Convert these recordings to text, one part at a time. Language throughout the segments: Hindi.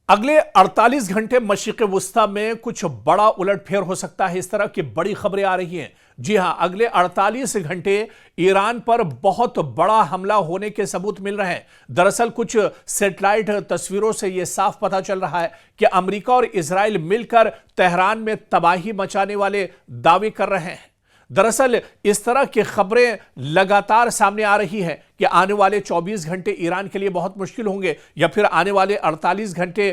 अगले 48 घंटे मशरिक़ वुस्ता में कुछ बड़ा उलटफेर हो सकता है, इस तरह की बड़ी खबरें आ रही हैं। जी हां, अगले 48 घंटे ईरान पर बहुत बड़ा हमला होने के सबूत मिल रहे हैं। दरअसल कुछ सैटेलाइट तस्वीरों से यह साफ पता चल रहा है कि अमेरिका और इजराइल मिलकर तेहरान में तबाही मचाने वाले दावे कर रहे हैं। दरअसल इस तरह की खबरें लगातार सामने आ रही हैं कि आने वाले 24 घंटे ईरान के लिए बहुत मुश्किल होंगे या फिर आने वाले 48 घंटे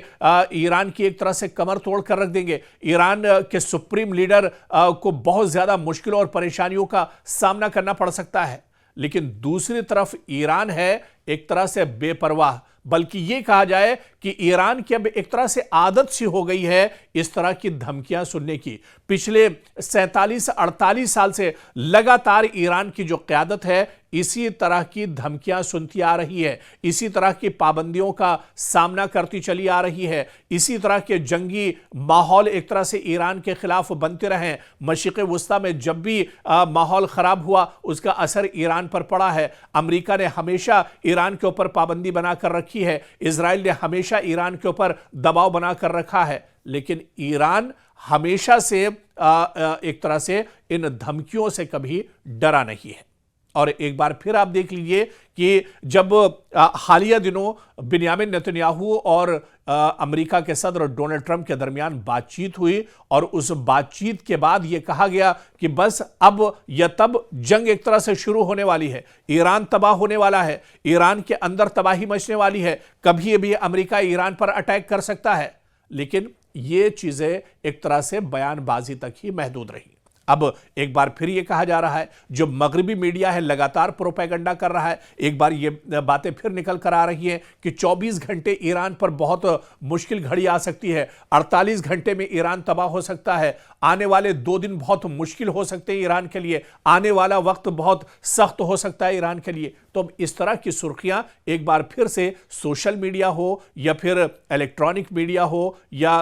ईरान की एक तरह से कमर तोड़ कर रख देंगे। ईरान के सुप्रीम लीडर को बहुत ज्यादा मुश्किलों और परेशानियों का सामना करना पड़ सकता है। लेकिन दूसरी तरफ ईरान है एक तरह से बेपरवाह, बल्कि यह कहा जाए कि ईरान की अब एक तरह से आदत सी हो गई है इस तरह की धमकियां सुनने की। पिछले 47-48 साल से लगातार ईरान की जो क़यादत है इसी तरह की धमकियां सुनती आ रही है, इसी तरह की पाबंदियों का सामना करती चली आ रही है, इसी तरह के जंगी माहौल एक तरह से ईरान के खिलाफ बनते रहे। मशरिक़ वुस्ता में जब भी माहौल खराब हुआ उसका असर ईरान पर पड़ा है। अमेरिका ने हमेशा ईरान के ऊपर पाबंदी बनाकर रखी है, इजराइल ने हमेशा ईरान के ऊपर दबाव बनाकर रखा है, लेकिन ईरान हमेशा से एक तरह से इन धमकियों से कभी डरा नहीं है। और एक बार फिर आप देख लीजिए कि जब हालिया दिनों बिन्यामिन नेतन्याहू और अमेरिका के सदर डोनाल्ड ट्रंप के दरमियान बातचीत हुई और उस बातचीत के बाद यह कहा गया कि बस अब या तब जंग एक तरह से शुरू होने वाली है, ईरान तबाह होने वाला है, ईरान के अंदर तबाही मचने वाली है, कभी भी अमेरिका ईरान पर अटैक कर सकता है। लेकिन ये चीजें एक तरह से बयानबाजी तक ही महदूद रही। अब एक बार फिर यह कहा जा रहा है, जो मगरबी मीडिया है लगातार प्रोपेगेंडा कर रहा है, एक बार ये बातें फिर निकल कर आ रही हैं कि 24 घंटे ईरान पर बहुत मुश्किल घड़ी आ सकती है, 48 घंटे में ईरान तबाह हो सकता है, आने वाले 2 दिन बहुत मुश्किल हो सकते हैं ईरान के लिए, आने वाला वक्त बहुत सख्त हो सकता है ईरान के लिए। तो अब इस तरह की सुर्खियां एक बार फिर से सोशल मीडिया हो या फिर इलेक्ट्रॉनिक मीडिया हो या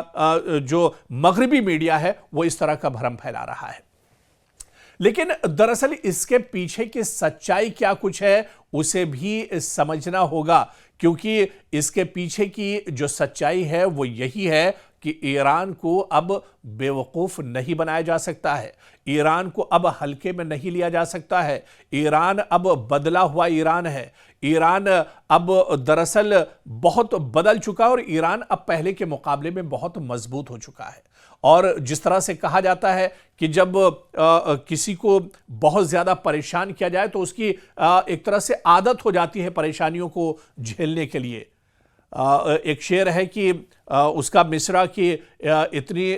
जो मगरबी मीडिया है वो इस तरह का भ्रम फैला रहा है। लेकिन दरअसल इसके पीछे की सच्चाई क्या कुछ है उसे भी समझना होगा, क्योंकि इसके पीछे की जो सच्चाई है वो यही है कि ईरान को अब बेवकूफ़ नहीं बनाया जा सकता है, ईरान को अब हल्के में नहीं लिया जा सकता है। ईरान अब बदला हुआ ईरान है, ईरान अब दरअसल बहुत बदल चुका है और ईरान अब पहले के मुकाबले में बहुत मजबूत हो चुका है। और जिस तरह से कहा जाता है कि जब किसी को बहुत ज़्यादा परेशान किया जाए तो उसकी एक तरह से आदत हो जाती है परेशानियों को झेलने के लिए। एक शेर है कि उसका मिसरा कि इतनी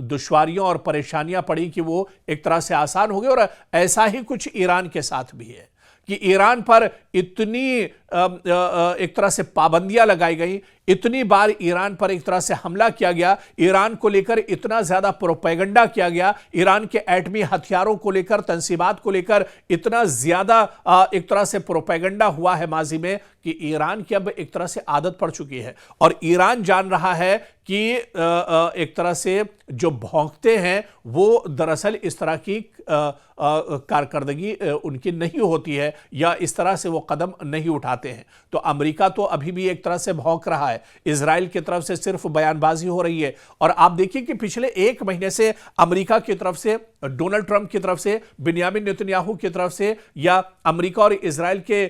दुश्वारियों और परेशानियां पड़ी कि वो एक तरह से आसान हो गई। और ऐसा ही कुछ ईरान के साथ भी है कि ईरान पर इतनी एक तरह से पाबंदियां लगाई गई, इतनी बार ईरान पर एक तरह से हमला किया गया, ईरान को लेकर इतना ज्यादा प्रोपेगेंडा किया गया, ईरान के एटमी हथियारों को लेकर, तंसीबात को लेकर इतना ज्यादा एक तरह से प्रोपेगेंडा हुआ है माजी में कि ईरान की अब एक तरह से आदत पड़ चुकी है। और ईरान जान रहा है कि एक तरह से जो भौंकते हैं वो दरअसल इस तरह की कारकर्दगी उनकी नहीं होती है या इस तरह से वो कदम नहीं उठाते हैं। तो अमेरिका तो अभी भी एक तरह से भौंक रहा है, इजराइल की तरफ से सिर्फ बयानबाजी हो रही है। और आप देखिए कि पिछले 1 महीने से अमेरिका की तरफ से, डोनाल्ड ट्रंप की तरफ से, बिन्यामिन नेतन्याहू की तरफ से या अमेरिका और इजराइल के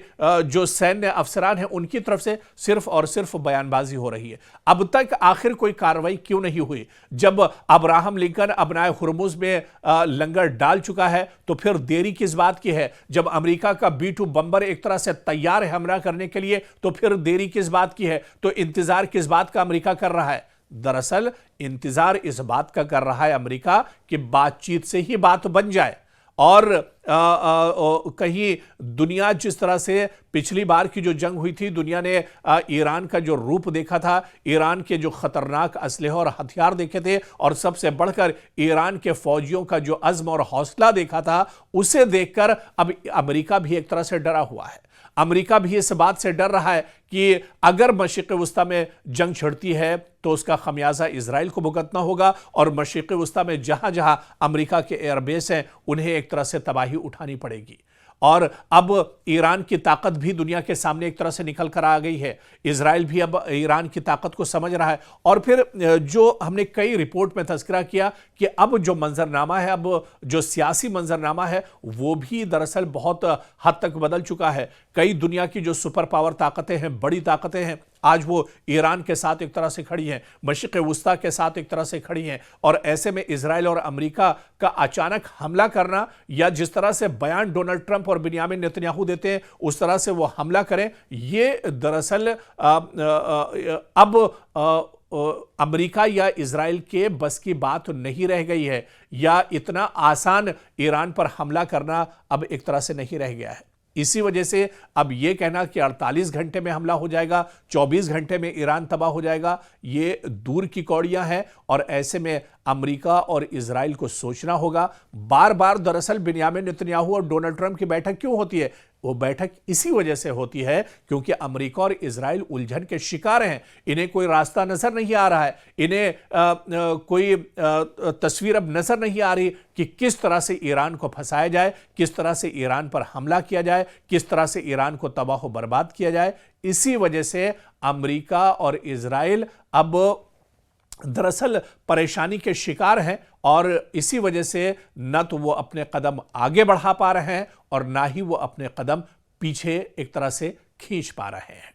जो सैन्य अफसरान हैं उनकी तरफ से सिर्फ और सिर्फ बयानबाजी हो रही है। अब तक आखिर कोई कार्रवाई क्यों नहीं हुई? जब अब्राहम लिंकन अपनाए हुर्मुज में लंगर डाल चुका है तो फिर देरी किस बात की है? जब अमेरिका का B-2 बम्बर एक तरह से तैयार है हमला करने के लिए तो फिर देरी किस बात की है? तो इंतजार किस बात का अमेरिका कर रहा है? दरअसल इंतजार इस बात का कर रहा है अमेरिका कि बातचीत से ही बात बन जाए और कहीं दुनिया जिस तरह से पिछली बार की जो जंग हुई थी, दुनिया ने ईरान का जो रूप देखा था, ईरान के जो खतरनाक असलहे और हथियार देखे थे और सबसे बढ़कर ईरान के फौजियों का जो अज़्म और हौसला देखा था, उसे देखकर अब अमेरिका भी एक तरह से डरा हुआ है। अमेरिका भी इस बात से डर रहा है कि अगर मशरिक़ वुस्ता में जंग छिड़ती है तो उसका खमियाजा इजराइल को भुगतना होगा और मशरिक़ वुस्ता में जहां जहां अमेरिका के एयरबेस हैं उन्हें एक तरह से तबाही उठानी पड़ेगी। और अब ईरान की ताकत भी दुनिया के सामने एक तरह से निकल कर आ गई है। इजराइल भी अब ईरान की ताकत को समझ रहा है। और फिर जो हमने कई रिपोर्ट में तज़किरा किया कि अब जो मंजरनामा है, अब जो सियासी मंजरनामा है, वो भी दरअसल बहुत हद तक बदल चुका है। कई दुनिया की जो सुपर पावर ताकतें हैं, बड़ी ताकतें हैं, आज वो ईरान के साथ एक तरह से खड़ी हैं, मशरिक़ वुस्ता के साथ एक तरह से खड़ी हैं। और ऐसे में इजराइल और अमेरिका का अचानक हमला करना, या जिस तरह से बयान डोनाल्ड ट्रंप और बिन्यामिन नेतन्याहू देते हैं उस तरह से वो हमला करें, ये दरअसल अब अमेरिका या इजराइल के बस की बात नहीं रह गई है, या इतना आसान ईरान पर हमला करना अब एक तरह से नहीं रह गया है। इसी वजह से अब यह कहना कि 48 घंटे में हमला हो जाएगा, 24 घंटे में ईरान तबाह हो जाएगा, ये दूर की कौड़ियां हैं। और ऐसे में अमेरिका और इजराइल को सोचना होगा। बार बार दरअसल बिन्यामिन नेतन्याहू और डोनाल्ड ट्रंप की बैठक क्यों होती है? वो बैठक इसी वजह से होती है क्योंकि अमेरिका और इजराइल उलझन के शिकार हैं। इन्हें कोई रास्ता नजर नहीं आ रहा है, इन्हें कोई तस्वीर अब नजर नहीं आ रही कि किस तरह से ईरान को फंसाया जाए, किस तरह से ईरान पर हमला किया जाए, किस तरह से ईरान को तबाह बर्बाद किया जाए। इसी वजह से अमेरिका और इजराइल अब दरअसल परेशानी के शिकार हैं, और इसी वजह से न तो वो अपने कदम आगे बढ़ा पा रहे हैं और ना ही वो अपने कदम पीछे एक तरह से खींच पा रहे हैं।